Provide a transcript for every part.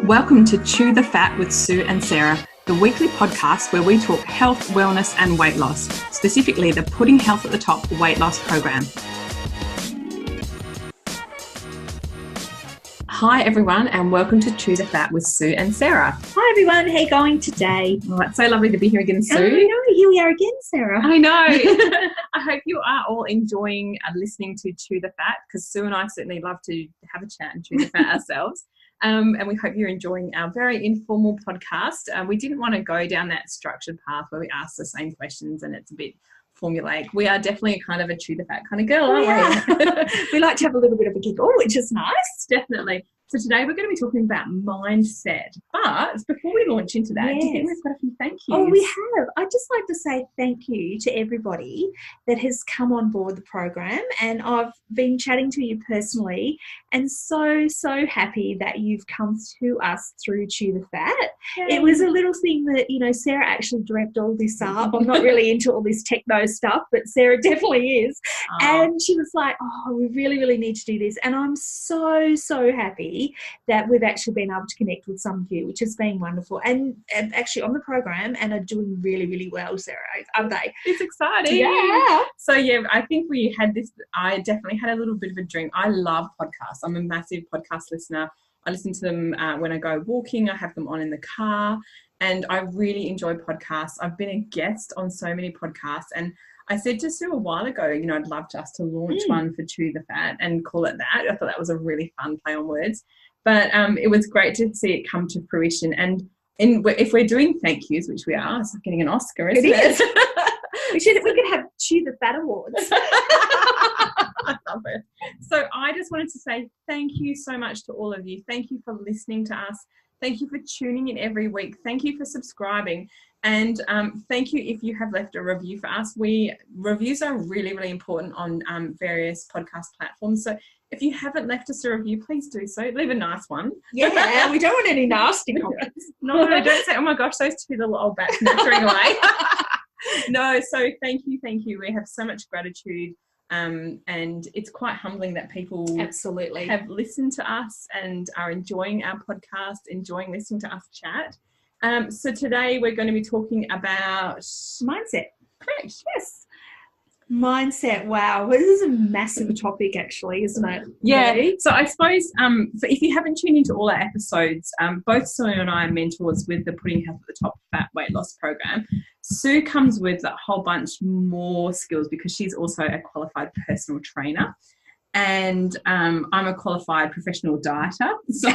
Welcome to Chew the Fat with Sue and Sarah, the weekly podcast where we talk health, wellness and weight loss, specifically the Putting Health at the Top weight loss program. Hi everyone and welcome to Chew the Fat with Sue and Sarah. Hi everyone, how are you going today? Oh, it's so lovely to be here again, Sue. I know, here we are again, Sarah. I know. I hope you are all enjoying listening to Chew the Fat, because Sue and I certainly love to have a chat and chew the fat ourselves. And we hope you're enjoying our very informal podcast. We didn't want to go down that structured path where we ask the same questions and it's a bit formulaic. We are definitely kind of a chew the fat kind of girl, aren't we? We like to have a little bit of a giggle, which is nice. Definitely. So today we're going to be talking about mindset. But before we launch into that, do you think we've got a few thank yous? Oh, we have. I'd just like to say thank you to everybody that has come on board the program. And I've been chatting to you personally and so happy that you've come to us through Chew the Fat. Yay. It was a little thing that, Sarah actually dreamt all this up. I'm not really into all this techno stuff, but Sarah definitely is. And she was like, oh, we really need to do this. And I'm so happy that we've actually been able to connect with some of you, which has been wonderful, and actually on the program and are doing really well, Sarah, aren't they? It's exciting. Yeah. So yeah, I think we had this, I definitely had a little bit of a dream. I love podcasts. I'm a massive podcast listener. I listen to them when I go walking. I have them on in the car, and I really enjoy podcasts. I've been a guest on so many podcasts, and I said to Sue a while ago, I'd love us to launch one for Chew the Fat and call it that. I thought that was a really fun play on words. But it was great to see it come to fruition. And if we're doing thank yous, which we are, it's like getting an Oscar, isn't it? We could have Chew the Fat Awards. I love it. So I just wanted to say thank you so much to all of you. Thank you for listening to us. Thank you for tuning in every week. Thank you for subscribing. And thank you if you have left a review for us. Reviews are really important on various podcast platforms. So if you haven't left us a review, please do so. Leave a nice one. Yeah, we don't want any nasty comments. No, don't say, oh my gosh, those two little old bats nattering away. No, so thank you. We have so much gratitude. And it's quite humbling that people absolutely have listened to us and are enjoying our podcast, enjoying listening to us chat. So today we're going to be talking about mindset. Correct. Yes. Mindset. Wow. Well, this is a massive topic actually, isn't it? Yeah. So I suppose so if you haven't tuned into all our episodes, both Sue and I are mentors with the Putting Health at the Top fat weight loss program. Sue comes with a whole bunch more skills because she's also a qualified personal trainer, and I'm a qualified professional dieter. So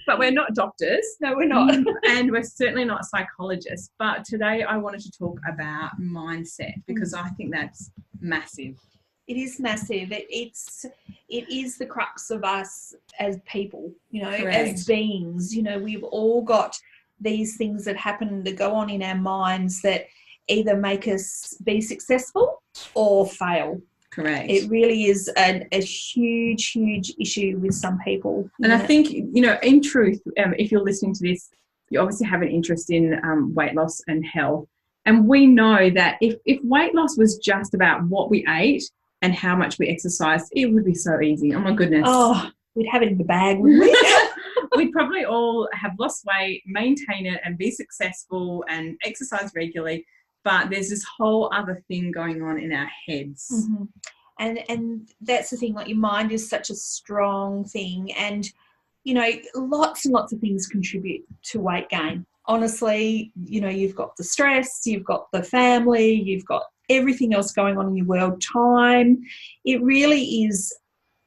but we're not doctors. No, we're not. And we're certainly not psychologists. But today I wanted to talk about mindset because I think that's massive. It is massive. It is the crux of us as people, Correct. As beings. We've all got these things that happen that go on in our minds that either make us be successful or fail. Correct. It really is a huge issue with some people. And I think, in truth, if you're listening to this, you obviously have an interest in weight loss and health. And we know that if weight loss was just about what we ate and how much we exercised, it would be so easy. Oh, my goodness. Oh, we'd have it in the bag, wouldn't we? We'd probably all have lost weight, maintain it, and be successful and exercise regularly. But there's this whole other thing going on in our heads. Mm-hmm. And that's the thing, like your mind is such a strong thing. And, lots and lots of things contribute to weight gain. Honestly, you've got the stress, you've got the family, you've got everything else going on in your world, time. It really is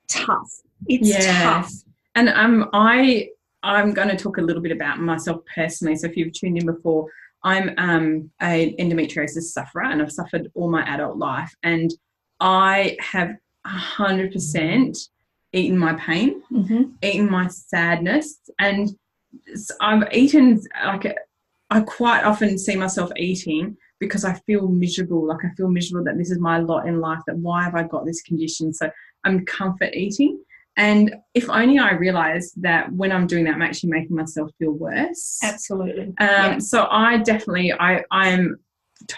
tough. It's tough. And I'm going to talk a little bit about myself personally. So if you've tuned in before, I'm an endometriosis sufferer, and I've suffered all my adult life. And I have 100% eaten my pain, eaten my sadness, and I've eaten, I quite often see myself eating because I feel miserable. I feel miserable that this is my lot in life, that why have I got this condition? So I'm comfort eating. And if only I realised that when I'm doing that, I'm actually making myself feel worse. Absolutely. So I am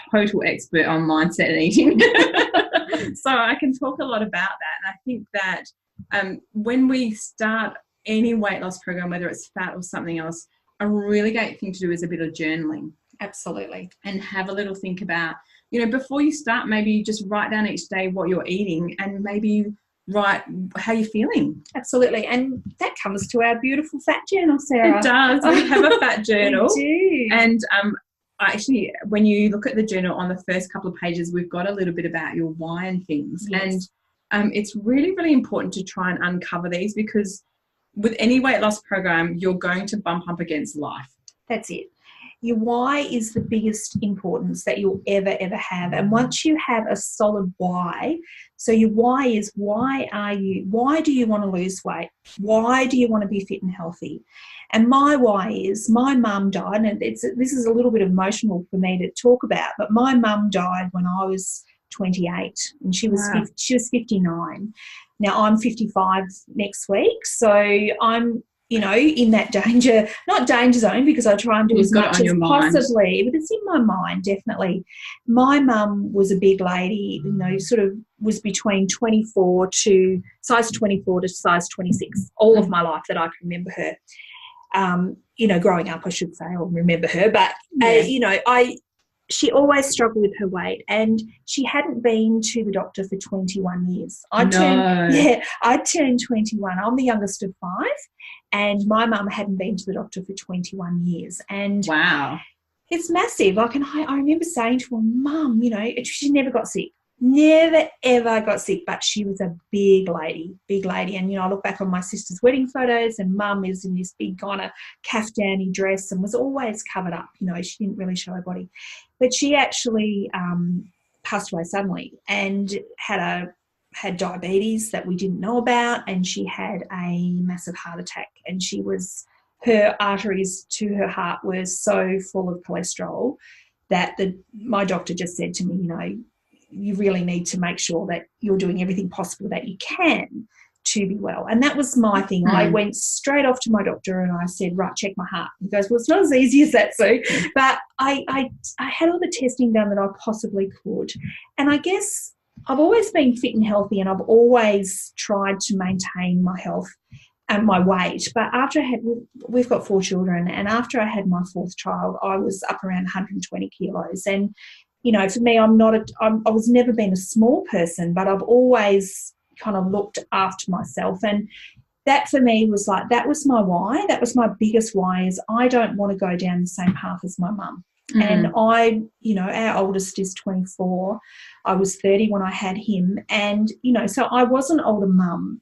total expert on mindset and eating. So I can talk a lot about that. And I think that when we start any weight loss program, whether it's Phatt or something else, a really great thing to do is a bit of journaling. Absolutely. And have a little think about, before you start, maybe just write down each day what you're eating and maybe write how you're feeling. Absolutely. And that comes to our beautiful Phatt journal, Sarah. It does. We have a Phatt journal. We do. And actually, when you look at the journal on the first couple of pages, we've got a little bit about your why and things. Yes. And it's really, really important to try and uncover these, because with any weight loss program, you're going to bump up against life. That's it. Your why is the biggest importance that you'll ever have. And once you have a solid why, so your why is, why do you want to lose weight? Why do you want to be fit and healthy? And my why is, my mum died, and this is a little bit emotional for me to talk about, but my mum died when I was 28 and she was 59. Now I'm 55 next week, so I'm in that not danger zone, because I try and do as much as possibly, but it's in my mind, definitely. My mum was a big lady, sort of was between size 24 to size 26, all of my life that I can remember her. Growing up, I should say, I'll remember her, but, she always struggled with her weight, and she hadn't been to the doctor for 21 years. I turned 21. I'm the youngest of 5, and my mum hadn't been to the doctor for 21 years. And wow, it's massive. I remember saying to her, Mum, she never got sick. Never, ever got sick, but she was a big lady. And, I look back on my sister's wedding photos, and Mum is in this big kind of caftani dress and was always covered up. She didn't really show her body. But she actually passed away suddenly and had diabetes that we didn't know about, and she had a massive heart attack, and her arteries to her heart were so full of cholesterol that my doctor just said to me, you really need to make sure that you're doing everything possible that you can to be well. And that was my thing. I went straight off to my doctor and I said, right, check my heart. He goes, well, it's not as easy as that, Sue. But I had all the testing done that I possibly could. And I guess I've always been fit and healthy, and I've always tried to maintain my health and my weight. But we've got 4 children, and after I had my 4th child, I was up around 120 kilos. And for me, I was never been a small person, but I've always kind of looked after myself. And that for me was that was my why. That was my biggest why, is I don't want to go down the same path as my mum. Mm-hmm. And our oldest is 24. I was 30 when I had him. And, so I was an older mum.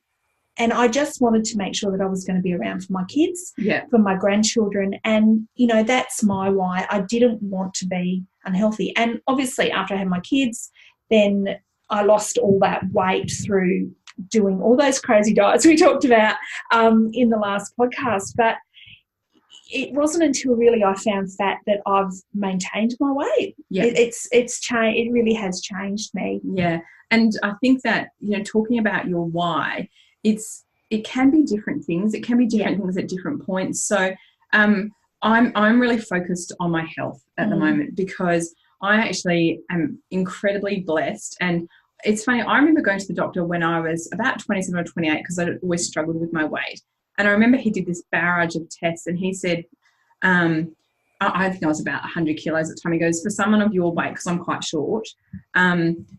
And I just wanted to make sure that I was going to be around for my kids, for my grandchildren. And, that's my why. I didn't want to be unhealthy. And obviously after I had my kids, then I lost all that weight through doing all those crazy diets we talked about in the last podcast. But it wasn't until really I found Phatt that I've maintained my weight. Yeah. It's changed. It really has changed me. Yeah. And I think that, talking about your why, it can be different things. It can be different things at different points. So I'm really focused on my health at the moment, because I actually am incredibly blessed. And it's funny, I remember going to the doctor when I was about 27 or 28, because I always struggled with my weight. And I remember he did this barrage of tests, and he said, I think I was about 100 kilos at the time. He goes, for someone of your weight, because I'm quite short,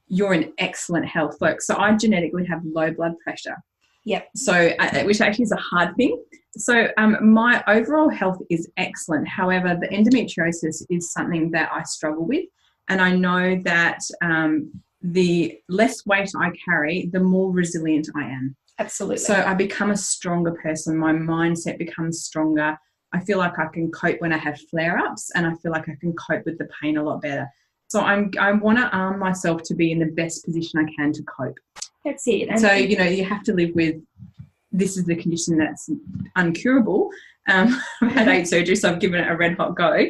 you're in excellent health. So I genetically have low blood pressure. Yep. So, which actually is a hard thing. So my overall health is excellent. However, the endometriosis is something that I struggle with. And I know that the less weight I carry, the more resilient I am. Absolutely. So I become a stronger person. My mindset becomes stronger. I feel like I can cope when I have flare-ups, and I feel like I can cope with the pain a lot better. So I want to arm myself to be in the best position I can to cope. That's it. And so, you have to live with, this is the condition that's uncurable. I've had 8 surgeries, so I've given it a red hot go.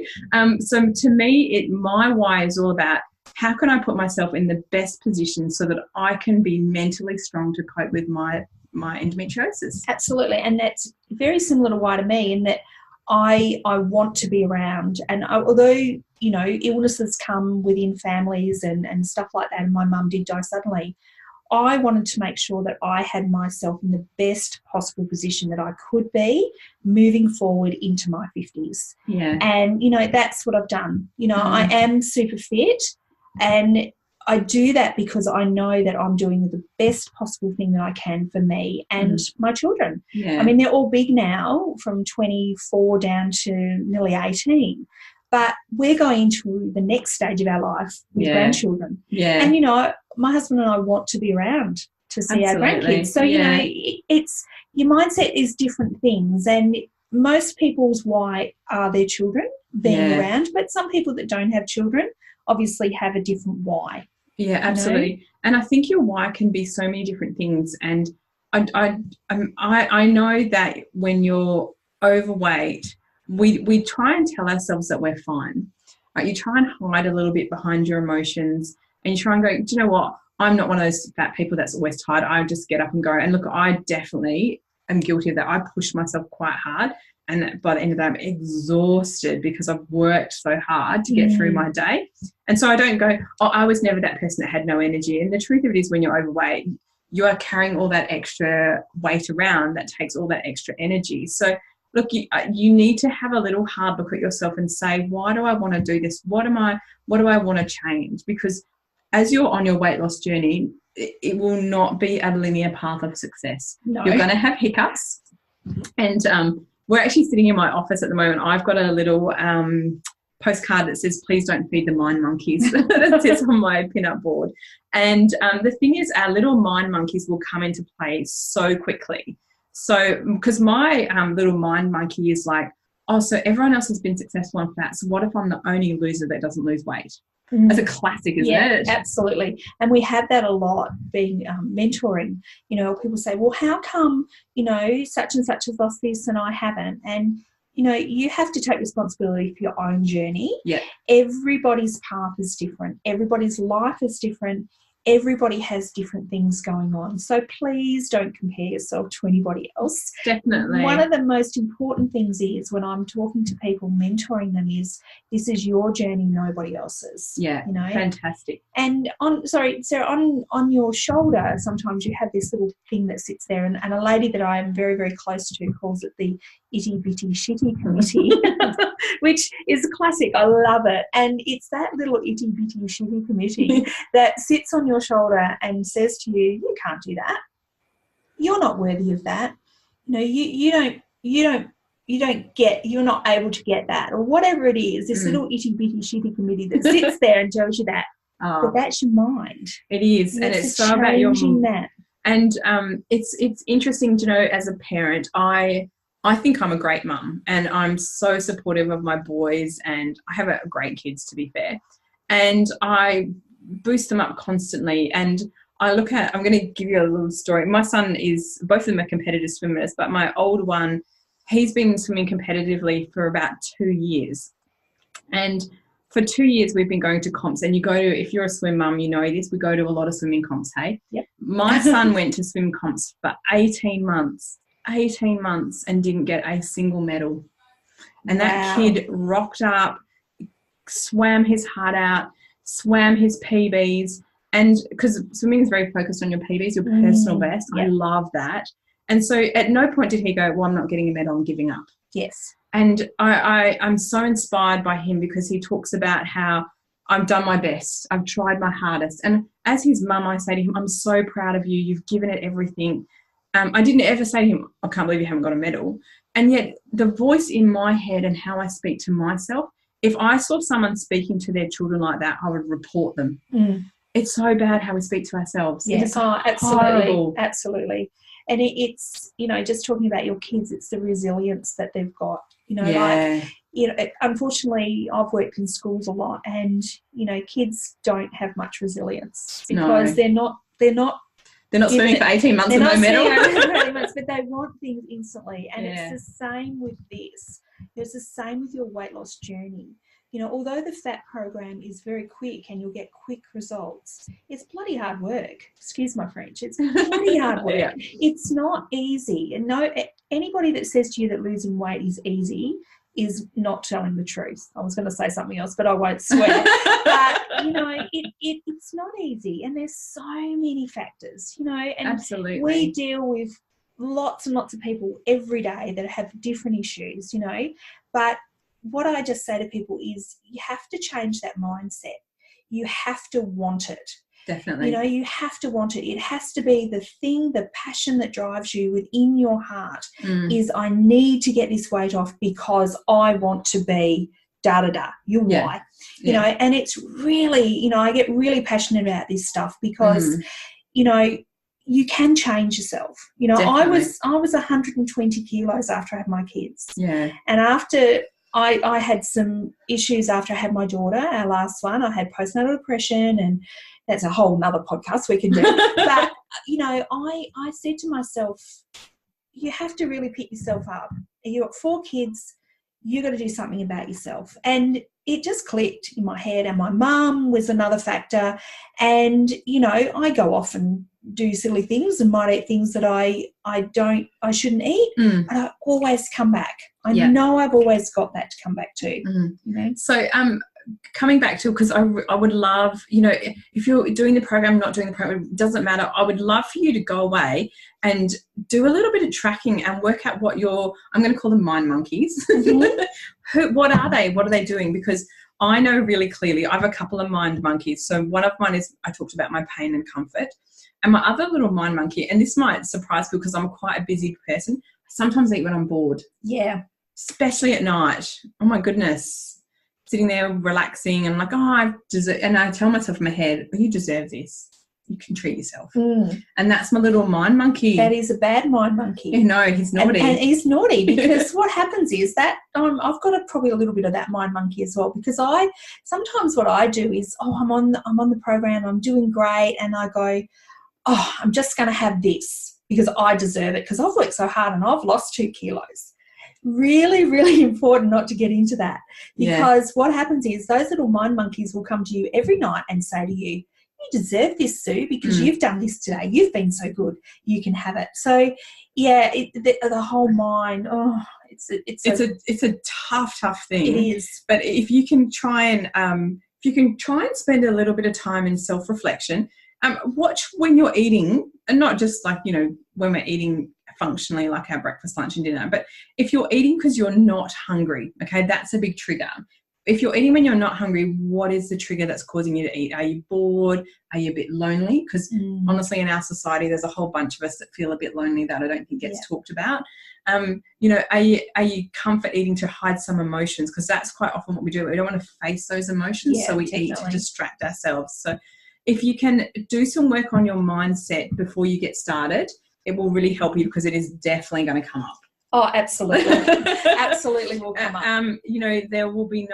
So to me, my why is all about, how can I put myself in the best position so that I can be mentally strong to cope with my endometriosis? Absolutely. And that's very similar to why to me, in that I want to be around. And although, illnesses come within families and stuff like that, and my mum did die suddenly, I wanted to make sure that I had myself in the best possible position that I could be moving forward into my 50s. Yeah. And, you know, that's what I've done. You know, I am super fit, and I do that because I know that I'm doing the best possible thing that I can for me and my children. Yeah. I mean, they're all big now, from 24 down to nearly 18. But we're going into the next stage of our life with grandchildren. Yeah. And, you know, my husband and I want to be around to see our grandkids. So, you know, it's your mindset is different things. And most people's why are their children being around. But some people that don't have children obviously have a different why. Yeah, absolutely. You know? And I think your why can be so many different things. And I know that when you're overweight, we try and tell ourselves that we're fine. Right? You try and hide a little bit behind your emotions, and you try and go, do you know what? I'm not one of those fat people that's always tired. I just get up and go. And look, I definitely am guilty of that. I push myself quite hard. And by the end of the day, I'm exhausted because I've worked so hard to get through my day. And so I don't go, oh, I was never that person that had no energy. And the truth of it is, when you're overweight, you are carrying all that extra weight around that takes all that extra energy. So look, you need to have a little hard look at yourself and say, why do I want to do this? What do I want to change? Because as you're on your weight loss journey, it will not be a linear path of success. No. You're going to have hiccups. And we're actually sitting in my office at the moment. I've got a little postcard that says, please don't feed the mind monkeys, that sits on my pin-up board. And the thing is, our little mind monkeys will come into play so quickly. So because my little mind monkey is like, oh, so everyone else has been successful on fat, so what if I'm the only loser that doesn't lose weight? That's a classic, isn't it? Yeah, absolutely. And we have that a lot being mentoring. You know, people say, well, how come, you know, such and such has lost this and I haven't? And, you know, you have to take responsibility for your own journey. Yeah. Everybody's path is different. Everybody's life is different. Everybody has different things going on. So please don't compare yourself to anybody else. Definitely. One of the most important things is, when I'm talking to people, mentoring them, is this is your journey, nobody else's. Yeah, you know? Fantastic. And Sarah, on your shoulder, sometimes you have this little thing that sits there, and a lady that I am very, very close to calls it the itty bitty shitty committee, which is classic. I love it. And it's that little itty bitty shitty committee that sits on your shoulder and says to you, you can't do that. You're not worthy of that. You know, you're not able to get that, or whatever it is, this little itty bitty shitty committee that sits there and tells you that. But that's your mind. It is. And it's so about your that. And it's interesting to know, as a parent, I think I'm a great mum, and I'm so supportive of my boys, and I have great kids, to be fair. And I boost them up constantly. And I'm going to give you a little story. My son both of them are competitive swimmers, but my older one, he's been swimming competitively for about 2 years. And for 2 years, we've been going to comps. And if you're a swim mum, you know this, we go to a lot of swimming comps, hey? Yep. My son went to swim comps for 18 months and didn't get a single medal. And that kid rocked up, swam his heart out, swam his PBs. And because swimming is very focused on your PBs, your personal best. I love that. And so at no point did he go, well, I'm not getting a medal, I'm giving up. Yes. And I'm so inspired by him, because he talks about how I've done my best. I've tried my hardest. And as his mum, I say to him, I'm so proud of you. You've given it everything. I didn't ever say to him, I can't believe you haven't got a medal. And yet the voice in my head and how I speak to myself, if I saw someone speaking to their children like that, I would report them. It's so bad how we speak to ourselves. Yes, absolutely. Horrible. Absolutely. And it's, you know, just talking about your kids, it's the resilience that they've got. You know, like, you know, unfortunately, I've worked in schools a lot, and, you know, kids don't have much resilience because they're not swimming for 18 months and no medal. But they want things instantly. And it's the same with this. It's the same with your weight loss journey. You know, although the Phatt program is very quick and you'll get quick results, it's bloody hard work. Excuse my French. It's bloody hard work. It's not easy. And anybody that says to you that losing weight is easy is not telling the truth. I was going to say something else, but I won't swear. But, you know, it's not easy, and there's so many factors, you know, and Absolutely. we deal with lots and lots of people every day that have different issues, you know. But what I just say to people is you have to change that mindset. You have to want it. Definitely. You know, you have to want it. It has to be the thing, the passion that drives you within your heart is, I need to get this weight off because I want to be da-da-da, your why. You know, and it's really, you know, I get really passionate about this stuff because, you know, you can change yourself. You know, Definitely. I was 120 kilos after I had my kids. Yeah. And after I had some issues after I had my daughter, our last one, I had postnatal depression, and that's a whole nother podcast we can do. But, you know, I said to myself, you have to really pick yourself up. You've got 4 kids. You got to do something about yourself. And it just clicked in my head. And my mum was another factor. And, you know, I go off and do silly things and might eat things that I shouldn't eat, but I always come back. I know I've always got that to come back to. You know? So coming back to, because I would love, you know, if you're doing the program, not doing the program, it doesn't matter. I would love for you to go away and do a little bit of tracking and work out what I'm going to call them mind monkeys. What are they? What are they doing? Because I know really clearly I have a couple of mind monkeys. So one of mine is, I talked about my pain and comfort. And my other little mind monkey, and this might surprise people because I'm quite a busy person, I sometimes eat when I'm bored. Yeah. Especially at night. Oh, my goodness. Sitting there relaxing and like, and I tell myself in my head, you deserve this. You can treat yourself. And that's my little mind monkey. That is a bad mind monkey. No, he's naughty. And he's naughty because what happens is that I've got probably a little bit of that mind monkey as well, because sometimes what I do is, I'm on the program, I'm doing great, and I go, I'm just going to have this because I deserve it because I've worked so hard and I've lost 2 kilos. Really, really important not to get into that, because what happens is those little mind monkeys will come to you every night and say to you, you deserve this, Sue, because you've done this today. You've been so good. You can have it. So, yeah, the whole mind, it's a tough thing. It is. But if you can try and spend a little bit of time in self-reflection, watch when you're eating, and not just like, you know, when we're eating functionally like our breakfast, lunch and dinner, but if you're eating because you're not hungry, okay, that's a big trigger. If you're eating when you're not hungry, what is the trigger that's causing you to eat? Are you bored? Are you a bit lonely? Because honestly, in our society, there's a whole bunch of us that feel a bit lonely that I don't think gets talked about. You know, are you comfort eating to hide some emotions? Because that's quite often what we do. We don't want to face those emotions, so we eat to distract ourselves. So if you can do some work on your mindset before you get started, it will really help you, because it is definitely going to come up. Oh, absolutely. Absolutely will come up. You know, there will be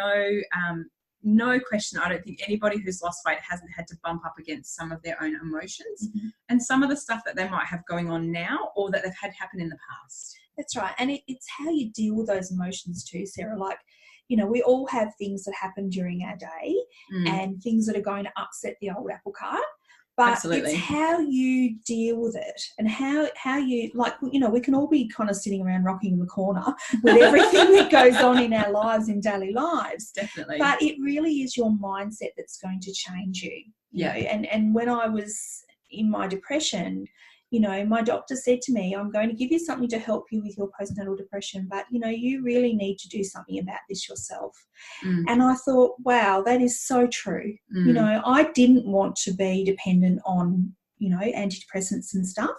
no question. I don't think anybody who's lost weight hasn't had to bump up against some of their own emotions and some of the stuff that they might have going on now or that they've had happen in the past. That's right. And it's how you deal with those emotions too, Sarah. Like, you know, we all have things that happen during our day and things that are going to upset the old apple cart. But it's how you deal with it and how you, like, you know, we can all be kind of sitting around rocking in the corner with everything that goes on in our lives, in daily lives. Definitely. But it really is your mindset that's going to change you. You know? And when I was in my depression, you know, my doctor said to me, I'm going to give you something to help you with your postnatal depression, but, you know, you really need to do something about this yourself. And I thought, wow, that is so true. You know, I didn't want to be dependent on, you know, antidepressants and stuff.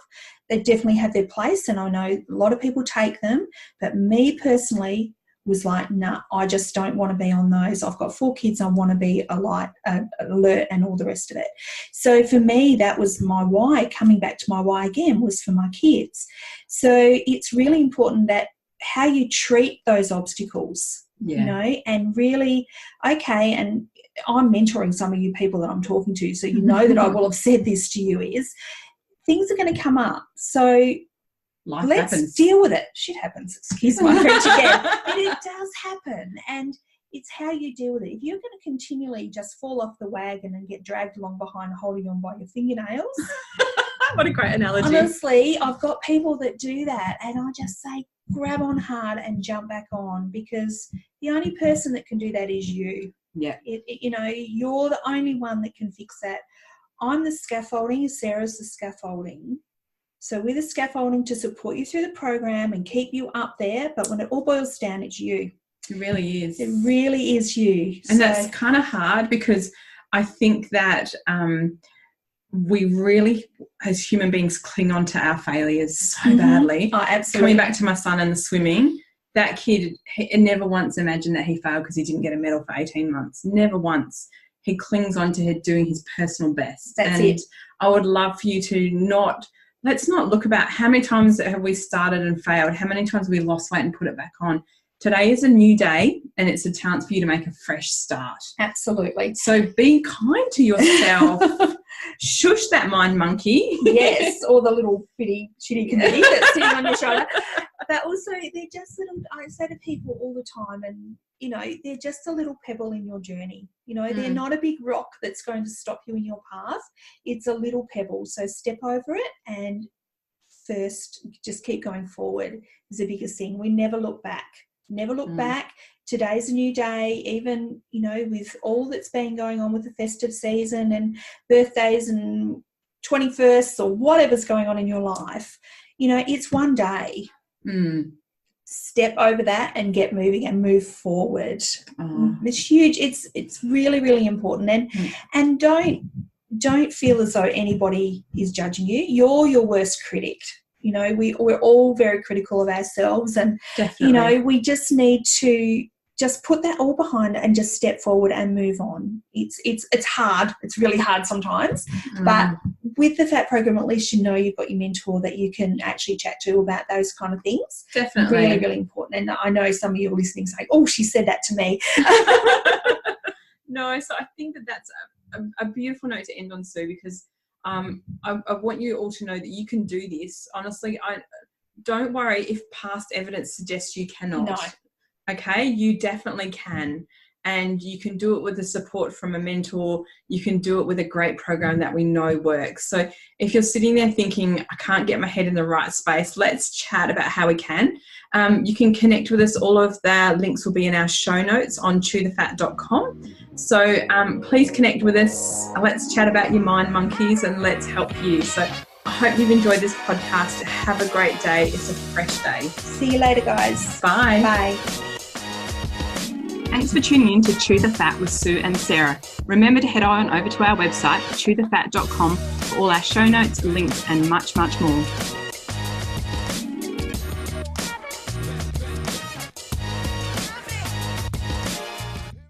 They definitely have their place, and I know a lot of people take them, but me personally was like, nah, I just don't want to be on those. I've got 4 kids. I want to be alert and all the rest of it. So for me, that was my why. Coming back to my why again was for my kids. So it's really important that how you treat those obstacles, you know, and really, okay, and I'm mentoring some of you people that I'm talking to, so you know that I will have said this to you, is things are going to come up. So let's happens. Deal with it. Shit happens. Excuse my French again. But it does happen. And it's how you deal with it. If you're going to continually just fall off the wagon and get dragged along behind holding on by your fingernails. What a great analogy. Honestly, I've got people that do that, and I just say, grab on hard and jump back on, because the only person that can do that is you. Yeah. You know, you're the only one that can fix that. I'm the scaffolding, Sarah's the scaffolding. So we're the scaffolding to support you through the program and keep you up there. But when it all boils down, it's you. It really is. It really is you. And that's kind of hard, because I think that we really, as human beings, cling on to our failures so badly. Oh, absolutely. Coming back to my son and the swimming, that kid, he never once imagined that he failed because he didn't get a medal for 18 months. Never once. He clings on to doing his personal best. That's it. I would love for you to let's not look about how many times have we started and failed, how many times we lost weight and put it back on. Today is a new day, and it's a chance for you to make a fresh start. Absolutely. So be kind to yourself. Shush that mind monkey. Yes, or the little bitty shitty committee that's sitting on your shoulder. But also, they're just little, I say to people all the time, and, you know, they're just a little pebble in your journey. You know, they're not a big rock that's going to stop you in your path. It's a little pebble. So step over it and first just keep going forward is the biggest thing. We never look back. Never look back. Today's a new day, even, you know, with all that's been going on with the festive season and birthdays and 21st or whatever's going on in your life. You know, it's one day. Step over that and get moving and move forward. It's huge. It's really, really important. And don't feel as though anybody is judging you. You're your worst critic. You know, we're all very critical of ourselves, and Definitely. you know, we just need to just put that all behind and just step forward and move on. It's hard. It's really hard sometimes, but with the Phatt program, at least you know you've got your mentor that you can actually chat to about those kind of things. Definitely. Really, really important. And I know some of you are listening saying, "Oh, she said that to me." No, so I think that's a beautiful note to end on, Sue, because I want you all to know that you can do this. Honestly, don't worry if past evidence suggests you cannot. No. Okay, you definitely can. And you can do it with the support from a mentor. You can do it with a great program that we know works. So if you're sitting there thinking, I can't get my head in the right space, let's chat about how we can. You can connect with us. All of the links will be in our show notes on chewthefat.com. So please connect with us. Let's chat about your mind monkeys and let's help you. So I hope you've enjoyed this podcast. Have a great day. It's a fresh day. See you later, guys. Bye. Bye. Thanks for tuning in to Chew the Phatt with Sue and Sarah. Remember to head on over to our website, chewthefat.com, for all our show notes, links, and much, much more.